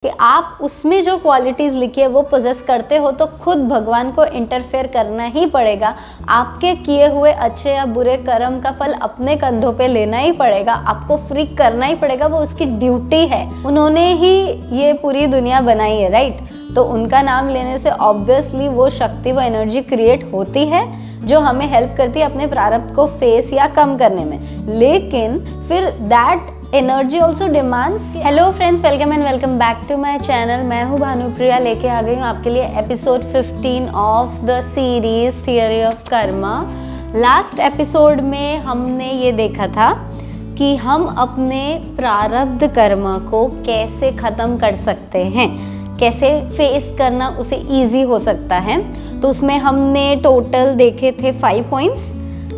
कि आप उसमें जो क्वालिटीज़ लिखी है वो पोजेस करते हो तो खुद भगवान को इंटरफेयर करना ही पड़ेगा। आपके किए हुए अच्छे या बुरे कर्म का फल अपने कंधों पे लेना ही पड़ेगा, आपको फ्री करना ही पड़ेगा, वो उसकी ड्यूटी है। उन्होंने ही ये पूरी दुनिया बनाई है, राइट? तो उनका नाम लेने से ऑब्वियसली वो शक्ति, वो एनर्जी क्रिएट होती है जो हमें हेल्प करती है अपने प्रारब्ध को फेस या कम करने में। लेकिन फिर that energy also demands. Hello friends, welcome and welcome back to my channel. मैं हूँ भानुप्रिया, लेके आ गई हूँ आपके लिए episode 15 of the series theory of karma. Last episode में हमने ये देखा था कि हम अपने प्रारब्ध कर्म को कैसे ख़त्म कर सकते हैं, कैसे फेस करना उसे ईजी हो सकता है। तो उसमें हमने टोटल देखे थे 5 पॉइंट्स।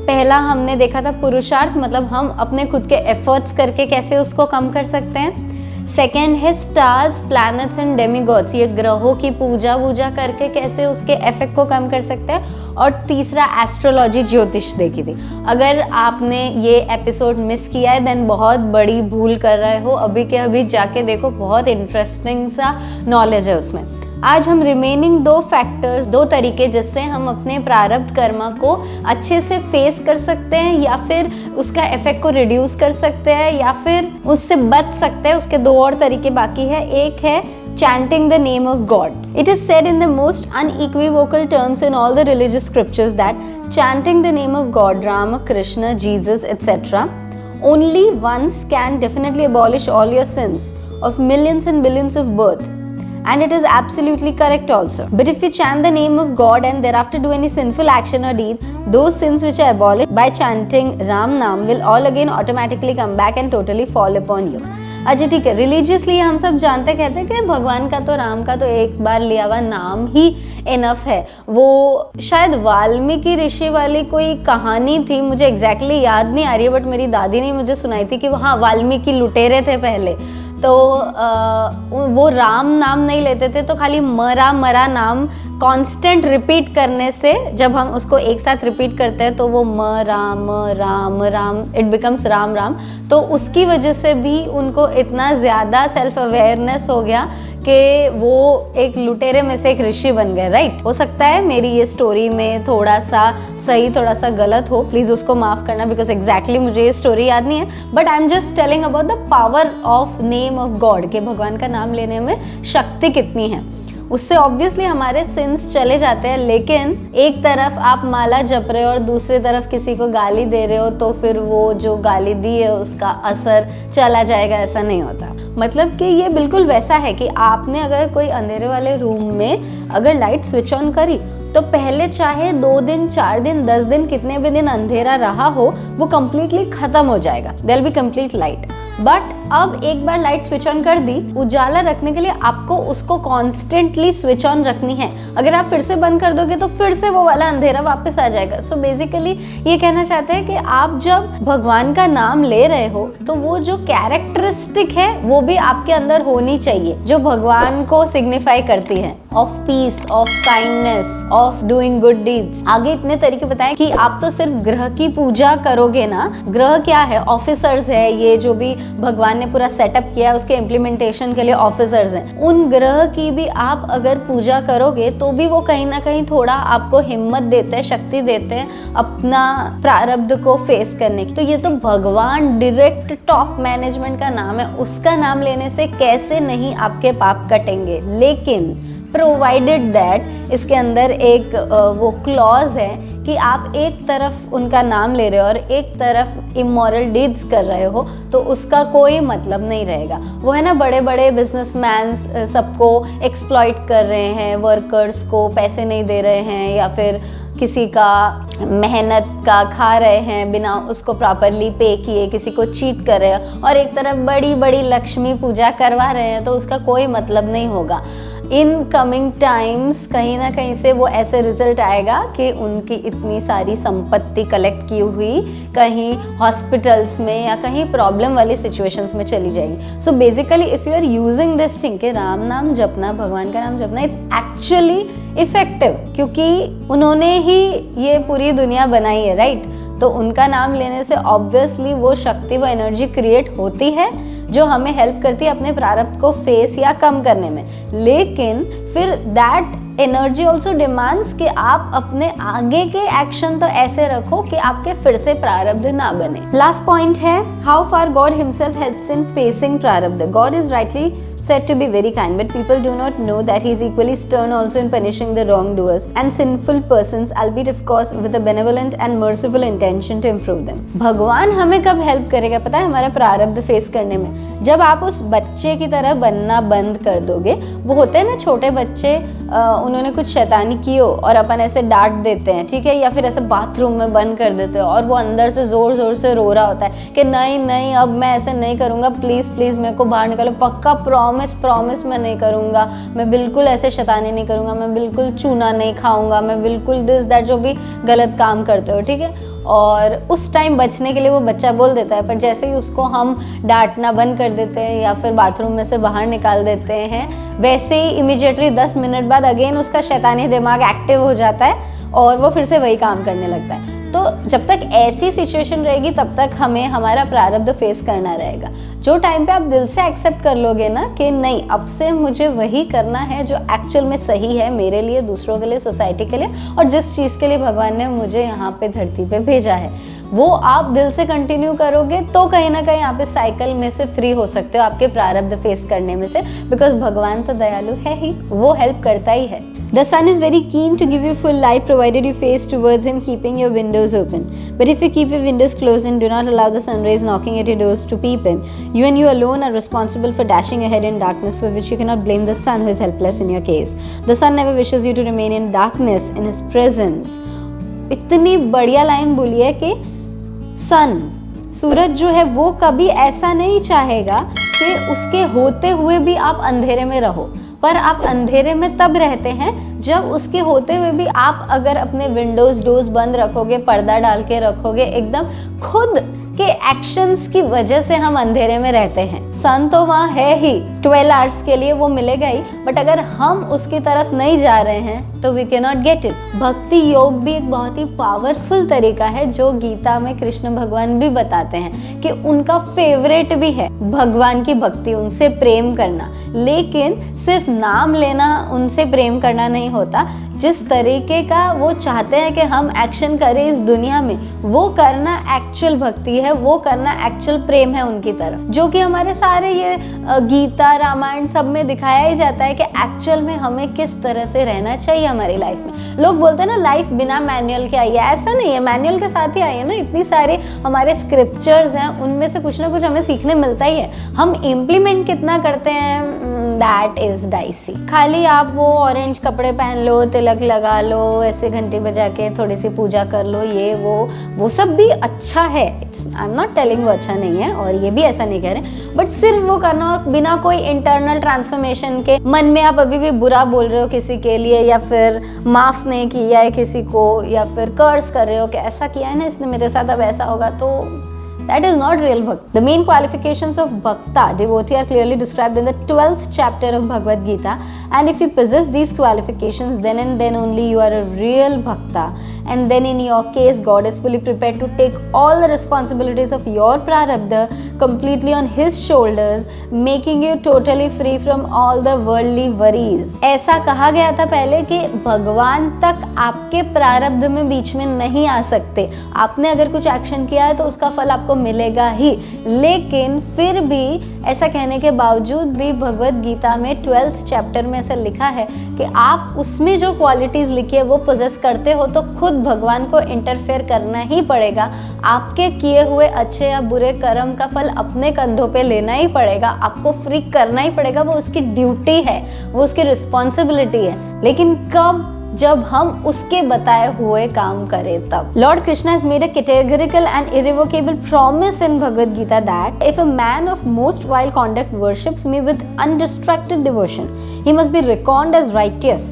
पहला हमने देखा था पुरुषार्थ, मतलब हम अपने खुद के एफर्ट्स करके कैसे उसको कम कर सकते हैं। सेकेंड है स्टार्स, प्लैनेट्स एंड डेमीगॉड्स, ये ग्रहों की पूजा वूजा करके कैसे उसके इफेक्ट को कम कर सकते हैं। और तीसरा एस्ट्रोलॉजी, ज्योतिष देखी थी। अगर आपने ये एपिसोड मिस किया है देन बहुत बड़ी भूल कर रहे हो, अभी के अभी जाके देखो, बहुत इंटरेस्टिंग सा नॉलेज है उसमें। आज हम रिमेनिंग 2 फैक्टर्स, 2 तरीके जिससे हम अपने प्रारब्ध कर्मा को अच्छे से फेस कर सकते हैं या फिर उसका इफेक्ट को रिड्यूस कर सकते हैं या फिर उससे बच सकते हैं, उसके 2 और तरीके बाकी है। एक है chanting the name of God. It is said in the most unequivocal terms in all the religious scriptures that chanting the name of God, Rama, Krishna, Jesus, etc. only once can definitely abolish all your sins of millions and billions of birth. And it is absolutely correct also. But if you chant the name of God and thereafter do any sinful action or deed, those sins which are abolished by chanting Ram Naam will all again automatically come back and totally fall upon you. अच्छा ठीक है, religiously हम सब जानते कहते हैं कि भगवान का तो, राम का तो एक बार लिया हुआ नाम ही इनफ है। वो शायद वाल्मीकि ऋषि वाली कोई कहानी थी, मुझे एग्जैक्टली याद नहीं आ रही है, बट मेरी दादी ने मुझे सुनाई थी कि हाँ, वाल्मीकि लुटेरे थे पहले, तो वो राम नाम नहीं लेते थे, तो खाली मरा मरा नाम कांस्टेंट रिपीट करने से, जब हम उसको एक साथ रिपीट करते हैं तो वो म राम राम राम, इट बिकम्स राम राम। तो उसकी वजह से भी उनको इतना ज़्यादा सेल्फ अवेयरनेस हो गया कि वो एक लुटेरे में से एक ऋषि बन गए, राइट? हो सकता है मेरी ये स्टोरी में थोड़ा सा सही थोड़ा सा गलत हो, प्लीज़ उसको माफ़ करना, बिकॉज एग्जैक्टली मुझे ये स्टोरी याद नहीं है। But I am just telling about the power of name of God, के भगवान का नाम लेने में शक्ति कितनी है। उससे ऑब्वियसली हमारे सिंस चले जाते हैं, लेकिन एक तरफ आप माला जप रहे हो और दूसरी तरफ किसी को गाली दे रहे हो तो फिर वो जो गाली दी है उसका असर चला जाएगा, ऐसा नहीं होता। मतलब कि ये बिल्कुल वैसा है कि आपने अगर कोई अंधेरे वाले रूम में अगर लाइट स्विच ऑन करी तो पहले चाहे 2 दिन 4 दिन 10 दिन कितने भी दिन अंधेरा रहा हो, वो कंप्लीटली खत्म हो जाएगा, there will be complete light. But अब एक बार लाइट स्विच ऑन कर दी, उजाला रखने के लिए आपको उसको कॉन्स्टेंटली स्विच ऑन रखनी है। अगर आप फिर से बंद कर दोगे तो फिर से वो वाला अंधेरा वापस आ जाएगा। सो बेसिकली ये कहना चाहते हैं कि आप जब भगवान का नाम ले रहे हो तो वो जो कैरेक्टरिस्टिक है वो भी आपके अंदर होनी चाहिए जो भगवान को सिग्निफाई करती है, of peace, of kindness, of doing good deeds. आगे इतने तरीके बताएं कि आप तो सिर्फ ग्रह की पूजा करोगे ना, ग्रह क्या है? ऑफिसर्स है, ये जो भी भगवान ने पूरा सेटअप किया है उसके इम्प्लीमेंटेशन के लिए ऑफिसर्स हैं। उन ग्रह की भी आप अगर पूजा करोगे तो भी वो कहीं ना कहीं थोड़ा आपको हिम्मत देते हैं, शक्ति देते हैं अपना प्रारब्ध को फेस करने की। तो ये तो भगवान डायरेक्ट टॉप मैनेजमेंट का नाम है, उसका नाम लेने से कैसे नहीं आपके पाप कटेंगे। लेकिन प्रोवाइडेड दैट इसके अंदर एक वो क्लॉज है कि आप एक तरफ उनका नाम ले रहे हो और एक तरफ इमोरल डीड्स कर रहे हो, तो उसका कोई मतलब नहीं रहेगा। वो है ना, बड़े बड़े बिजनेसमैन सबको एक्सप्लॉइट कर रहे हैं, वर्कर्स को पैसे नहीं दे रहे हैं या फिर किसी का मेहनत का खा रहे हैं बिना उसको प्रॉपरली पे किए, किसी को चीट कर रहे हैं, और एक तरफ बड़ी बड़ी लक्ष्मी पूजा करवा रहे हैं, तो उसका कोई मतलब नहीं होगा। इन कमिंग टाइम्स कहीं ना कहीं से वो ऐसे रिजल्ट आएगा कि उनकी इतनी सारी संपत्ति कलेक्ट की हुई कहीं हॉस्पिटल्स में या कहीं प्रॉब्लम वाली सिचुएशंस में चली जाएगी। So basically if you are using this thing कि राम नाम जपना, भगवान का नाम जपना, इट्स एक्चुअली इफेक्टिव, क्योंकि उन्होंने ही ये पूरी दुनिया बनाई है, राइट? तो उनका नाम लेने से ऑब्वियसली वो शक्ति, वो एनर्जी क्रिएट होती है जो हमें हेल्प करती है अपने प्रारब्ध को फेस या कम करने में। लेकिन फिर दैट एनर्जी ऑल्सो डिमांड्स कि आप अपने आगे के एक्शन तो ऐसे रखो कि आपके फिर से प्रारब्ध ना बने। लास्ट पॉइंट है, how far God himself helps in facing प्रारब्ध। God is rightly said to be very kind, but people do not know that he is equally stern also in punishing the wrongdoers and sinful persons, albeit of course with a benevolent and merciful intention to improve them. भगवान हमें कब help करेगा पता है? हमारा प्रारब्ध face करने में। जब आप उस बच्चे की तरह बनना बंद कर दोगे, वो होते हैं ना छोटे बच्चे, उन्होंने कुछ शैतानी की हो और अपन ऐसे डांट देते हैं, ठीक है, या फिर ऐसे बाथरूम में बंद कर देते हो और वो अंदर से जोर जोर से रो रहा होता है कि नहीं नहीं अब मैं ऐसे नहीं करूँगा, प्लीज़ प्लीज़ मेरे को बाहर निकालो, पक्का प्रॉमिस मैं नहीं करूँगा, मैं बिल्कुल ऐसे शैतानी नहीं करूँगा, मैं बिल्कुल चूना नहीं खाऊँगा, मैं बिल्कुल दिस दैट जो भी गलत काम करते हो, ठीक है। और उस टाइम बचने के लिए वो बच्चा बोल देता है, पर जैसे ही उसको हम डांटना बंद कर देते हैं या फिर बाथरूम में से बाहर निकाल देते हैं, वैसे ही इमीडिएटली 10 मिनट बाद अगेन उसका शैतानी दिमाग एक्टिव हो जाता है और वो फिर से वही काम करने लगता है। तो जब तक ऐसी सिचुएशन रहेगी तब तक हमें हमारा प्रारब्ध फेस करना रहेगा। जो टाइम पे आप दिल से एक्सेप्ट कर लोगे ना कि नहीं अब से मुझे वही करना है जो एक्चुअल में सही है मेरे लिए, दूसरों के लिए, सोसाइटी के लिए और जिस चीज़ के लिए भगवान ने मुझे यहाँ पे धरती पे भेजा है, वो आप दिल से कंटिन्यू करोगे तो कहीं ना कहीं आप इस साइकिल में से फ्री हो सकते हो, आपके प्रारब्ध फेस करने में से, बिकॉज भगवान तो दयालु है ही, वो हेल्प करता ही है। The sun is very keen to give you full light provided you face towards him, keeping your windows open. But if you keep your windows closed and do not allow the sun rays knocking at your doors to peep in, you and you alone are responsible for dashing your head in darkness, for which you cannot blame the sun who is helpless in your case. The sun never wishes you to remain in darkness in his presence. इतनी बढ़िया line बोली है कि सन, सूरज जो है वो कभी ऐसा नहीं चाहेगा कि उसके होते हुए भी आप अंधेरे में रहो, पर आप अंधेरे में तब रहते हैं जब उसके होते हुए भी आप अगर अपने विंडोज डोर्स बंद रखोगे, पर्दा डाल के रखोगे, एकदम खुद के एक्शंस की वजह से हम अंधेरे में रहते हैं। सन तो वहाँ है ही 12 आवर्स के लिए, वो मिलेगा ही, बट अगर हम उसकी तरफ नहीं जा रहे हैं तो we can not get it. भक्ति योग भी एक बहुत ही पावरफुल तरीका है जो गीता में कृष्ण भगवान भी बताते हैं कि उनका फेवरेट भी है भगवान की भक्ति, उनसे प्रेम करना। लेकिन सिर्फ नाम लेना उनसे प्रेम करना नहीं होता, जिस तरीके का वो चाहते हैं कि हम एक्शन करें इस दुनिया में, वो करना एक्चुअल भक्ति है, वो करना एक्चुअल प्रेम है उनकी तरफ, जो कि हमारे सारे ये गीता रामायण सब में दिखाया ही जाता है कि एक्चुअल में हमें किस तरह से रहना चाहिए हमारी लाइफ में। लोग बोलते हैं ना लाइफ बिना मैनुअल के आई है, ऐसा नहीं है, मैनुअल के साथ ही आई है ना। इतनी सारे हमारे स्क्रिप्चर्स हैं, उनमें से कुछ ना कुछ हमें सीखने मिलता ही है, हम इम्प्लीमेंट कितना करते हैं दैट इज डाइसी। खाली आप वो ऑरेंज कपड़े पहन लो, तिलक लगा लो, ऐसे घंटी बजा के थोड़ी सी पूजा कर लो, ये वो सब भी अच्छा है, आई एम नॉट टेलिंग वो अच्छा नहीं है और ये भी ऐसा नहीं कह रहे, बट सिर्फ वो करना और बिना कोई इंटरनल ट्रांसफॉर्मेशन के, मन में आप अभी भी बुरा बोल रहे हो किसी के लिए या फिर माफ नहीं किया है किसी को या फिर कर्स कर रहे हो कि ऐसा किया है ना इसने मेरे साथ, अब ऐसा होगा, तो that is not real bhakti. The main qualifications of bhakta, devotee, are clearly described in the 12th chapter of Bhagavad Gita, and if you possess these qualifications, then and then only you are a real bhakta, and then in your case God is fully prepared to take all the responsibilities of your prarabdha completely on his shoulders, making you totally free from all the worldly worries. ऐसा कहा गया था पहले कि भगवान तक आपके प्रारब्ध में बीच में नहीं आ सकते, आपने अगर कुछ एक्शन किया है तो उसका फल आपको मिलेगा ही। लेकिन फिर भी ऐसा कहने के बावजूद भी भगवत गीता में 12th चैप्टर में ऐसा लिखा है कि आप उसमें जो क्वालिटीज लिखी है वो पोजेस करते हो तो खुद भगवान को इंटरफेयर करना ही पड़ेगा, आपके किए हुए अच्छे या बुरे कर्म का फल अपने कंधों पे लेना ही पड़ेगा, आपको फ्री करना ही पड़ेगा, वो उसकी ड्यूटी है, वो उसकी रिस्पॉन्सिबिलिटी है। लेकिन कब? जब हम उसके बताए हुए काम करें तब। Lord Krishna has made a categorical and irrevocable promise in Bhagavad Gita that if a man of most vile conduct worships me with undistracted devotion, he must be reckoned as righteous,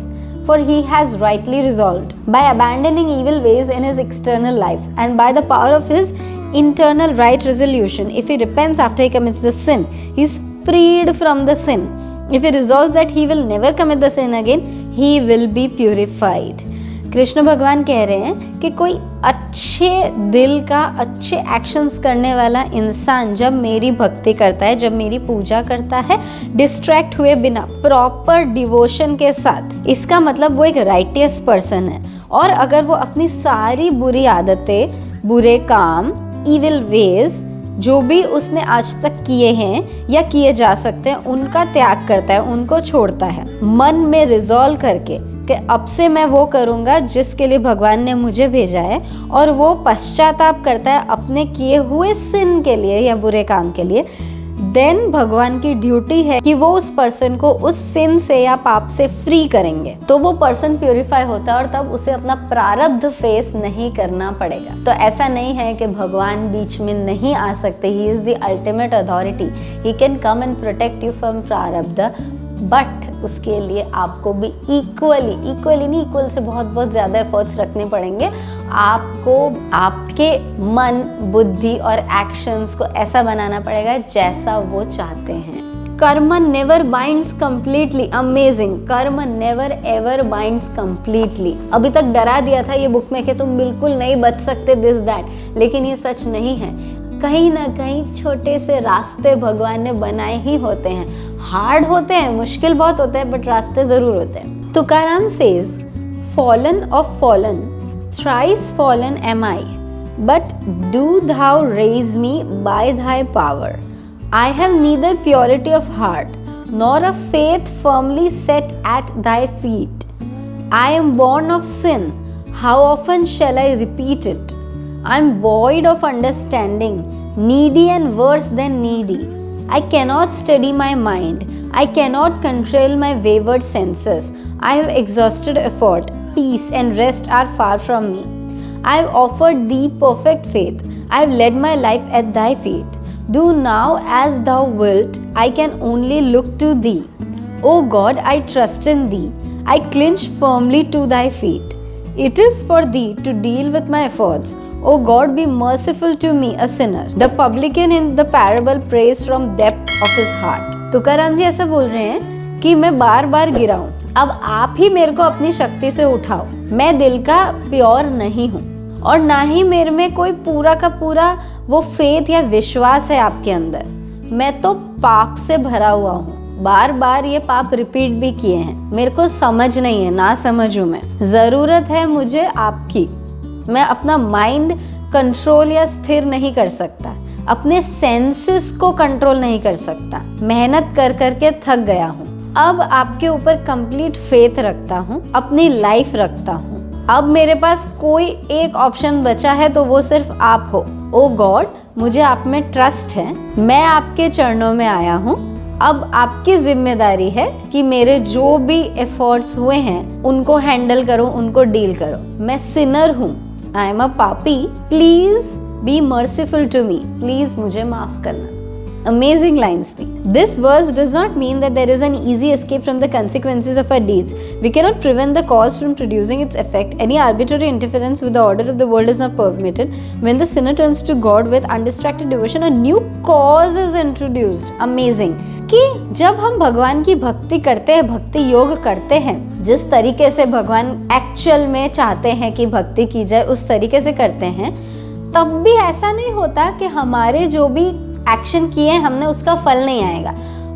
for he has rightly resolved by abandoning evil ways in his external life and by the power of his internal right resolution. If he repents after he commits the sin, he is freed from the sin. If he resolves that he will never commit the sin again, he will be purified. Krishna भगवान कह रहे हैं कि कोई अच्छे दिल का, अच्छे एक्शंस करने वाला इंसान जब मेरी भक्ति करता है, जब मेरी पूजा करता है, डिस्ट्रैक्ट हुए बिना, प्रॉपर डिवोशन के साथ, इसका मतलब वो एक राइटियस पर्सन है। और अगर वो अपनी सारी बुरी आदतें, बुरे काम, इविल वेज, जो भी उसने आज तक किए हैं या किए जा सकते हैं, उनका त्याग करता है, उनको छोड़ता है, मन में रिजॉल्व करके कि अब से मैं वो करूँगा जिसके लिए भगवान ने मुझे भेजा है, और वो पश्चाताप करता है अपने किए हुए सिन के लिए या बुरे काम के लिए, देन भगवान की ड्यूटी है कि वो उस पर्सन को उस सिन से या पाप से फ्री करेंगे, तो वो पर्सन प्यूरिफाई होता है और तब उसे अपना प्रारब्ध फेस नहीं करना पड़ेगा। तो ऐसा नहीं है कि भगवान बीच में नहीं आ सकते, he is the ultimate authority, he can come and protect you from प्रारब्ध, बट उसके लिए आपको भी इक्वली नहीं, इक्वल से बहुत ज़्यादा एफर्ट्स रखने पड़ेंगे। आपको आपके मन, बुद्धि और एक्शंस को ऐसा बनाना पड़ेगा जैसा वो चाहते हैं। कर्म नेवर बाइंड्स कंप्लीटली, अमेजिंग, कर्म नेवर एवर बाइंड्स कंप्लीटली। अभी तक डरा दिया था ये बुक में कि तुम बिल्कुल नहीं बच सकते दिस दैट, लेकिन ये सच नहीं है। कहीं ना कहीं छोटे से रास्ते भगवान ने बनाए ही होते हैं, हार्ड होते हैं, मुश्किल बहुत होते हैं, बट रास्ते जरूर होते हैं। Tukaram says, fallen of fallen, thrice fallen am I, but do thou raise me by thy power. I have neither purity of heart nor a faith firmly set at thy feet. I am born of sin, how often shall I repeat it? I am void of understanding, needy and worse than needy. I cannot steady my mind, I cannot control my wayward senses. I have exhausted effort, peace and rest are far from me. I have offered thee perfect faith, I have led my life at thy feet. Do now as thou wilt, I can only look to thee. O God, I trust in thee, I clinch firmly to thy feet. It is for thee to deal with my efforts. O God, be merciful to me, a sinner. The publican in the parable prays from depth of his heart. Tukaram ji ऐसा बोल रहे हैं कि मैं बार बार गिरा हूँ, अब आप ही मेरे को अपनी शक्ति से उठाओ। मैं दिल का प्योर नहीं हूँ और ना ही मेरे में कोई पूरा का पूरा वो फेथ या विश्वास है आपके अंदर। मैं तो पाप से भरा हुआ हूँ, बार बार ये पाप रिपीट भी किए हैं, मेरे को समझ नहीं है, ना समझूं मैं। जरूरत है मुझे आपकी। मैं अपना माइंड कंट्रोल या स्थिर नहीं कर सकता, अपने सेंसेस को कंट्रोल नहीं कर सकता, मेहनत कर करके थक गया हूँ। अब आपके ऊपर कंप्लीट फेथ रखता हूँ, अपनी लाइफ रखता हूँ। अब मेरे पास कोई एक ऑप्शन बचा है तो वो सिर्फ आप हो। ओ गॉड, मुझे आप में ट्रस्ट है, मैं आपके चरणों में आया हूँ। अब आपकी जिम्मेदारी है कि मेरे जो भी एफर्ट्स हुए हैं उनको हैंडल करो, उनको डील करो। मैं सिनर हूँ, आई एम अ पापी, please be merciful to me, please मुझे माफ करना। Amazing lines थी। This verse does not mean that there is an easy escape from the consequences of our deeds. We cannot prevent the cause from producing its effect. Any arbitrary interference with the order of the world is not permitted. When the sinner turns to God with undistracted devotion, a new cause is introduced. Amazing कि जब हम भगवान की भक्ति करते हैं, भक्ति योग करते हैं, जिस तरीके से भगवान एक्चुअल में चाहते हैं कि भक्ति की जाए, उस तरीके से करते हैं, तब भी ऐसा नहीं होता कि हमारे जो भी एक्शन किए हमने उसका फल नहीं आएगा।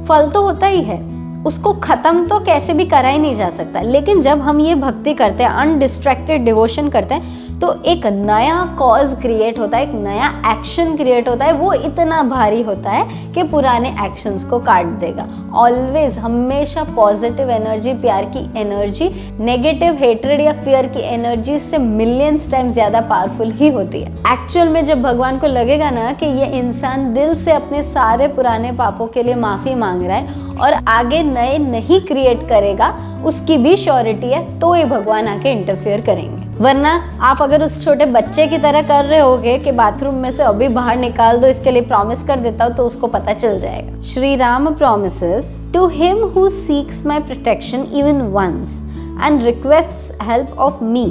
फल तो होता ही है, उसको खत्म तो कैसे भी करा ही नहीं जा सकता। लेकिन जब हम ये भक्ति करते हैं, अनडिस्ट्रैक्टेड डिवोशन करते हैं, तो एक नया कॉज क्रिएट होता है, एक नया एक्शन क्रिएट होता है। वो इतना भारी होता है कि पुराने एक्शंस को काट देगा। ऑलवेज, हमेशा पॉजिटिव एनर्जी, प्यार की एनर्जी, नेगेटिव हेट्रेड या फियर की एनर्जी से मिलियंस टाइम ज़्यादा पावरफुल ही होती है। एक्चुअल में जब भगवान को लगेगा ना कि ये इंसान दिल से अपने सारे पुराने पापों के लिए माफ़ी मांग रहा है और आगे नए नहीं क्रिएट करेगा, उसकी भी श्योरिटी है, तो ये भगवान आके इंटरफेयर करेंगे। वरना आप अगर उस छोटे बच्चे की तरह कर रहे होगे कि बाथरूम में से अभी बाहर निकाल दो, इसके लिए प्रॉमिस कर देता हूँ, तो उसको पता चल जाएगा। Shri Ram promises to him who seeks my protection even once and requests help of me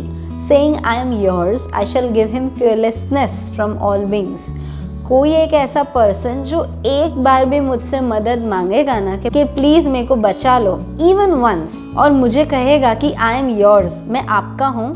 saying I am yours, I shall give him fearlessness from all beings. कोई एक ऐसा पर्सन जो एक बार भी मुझसे मदद मांगेगा ना कि प्लीज मेरे को बचा लो इवन वंस, और मुझे कहेगा कि आई एम योर्स, मैं आपका हूँ,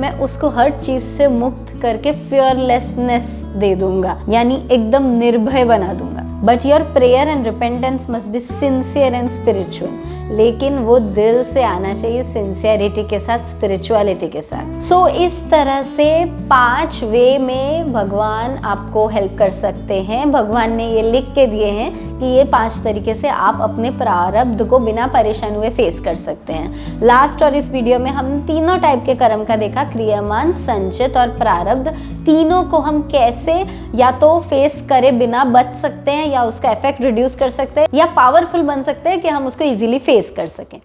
मैं उसको हर चीज से मुक्त करके फियरलेसनेस दे दूंगा, यानी एकदम निर्भय बना दूंगा। But your prayer and repentance must be sincere and spiritual, लेकिन वो दिल से आना चाहिए, सिंसियरिटी के साथ, स्पिरिचुअलिटी के साथ। सो इस तरह से 5 वे में भगवान आपको हेल्प कर सकते हैं। भगवान ने ये लिख के दिए हैं कि ये 5 तरीके से आप अपने प्रारब्ध को बिना परेशान हुए फेस कर सकते हैं। लास्ट और इस वीडियो में हम तीनों टाइप के कर्म का देखा, क्रियमान, संचित और प्रारब्ध। तीनों को हम कैसे या तो फेस करे बिना बच सकते हैं, या उसका इफेक्ट रिड्यूस कर सकते हैं, या पावरफुल बन सकते हैं कि हम उसको इजीली फेस कर सकें।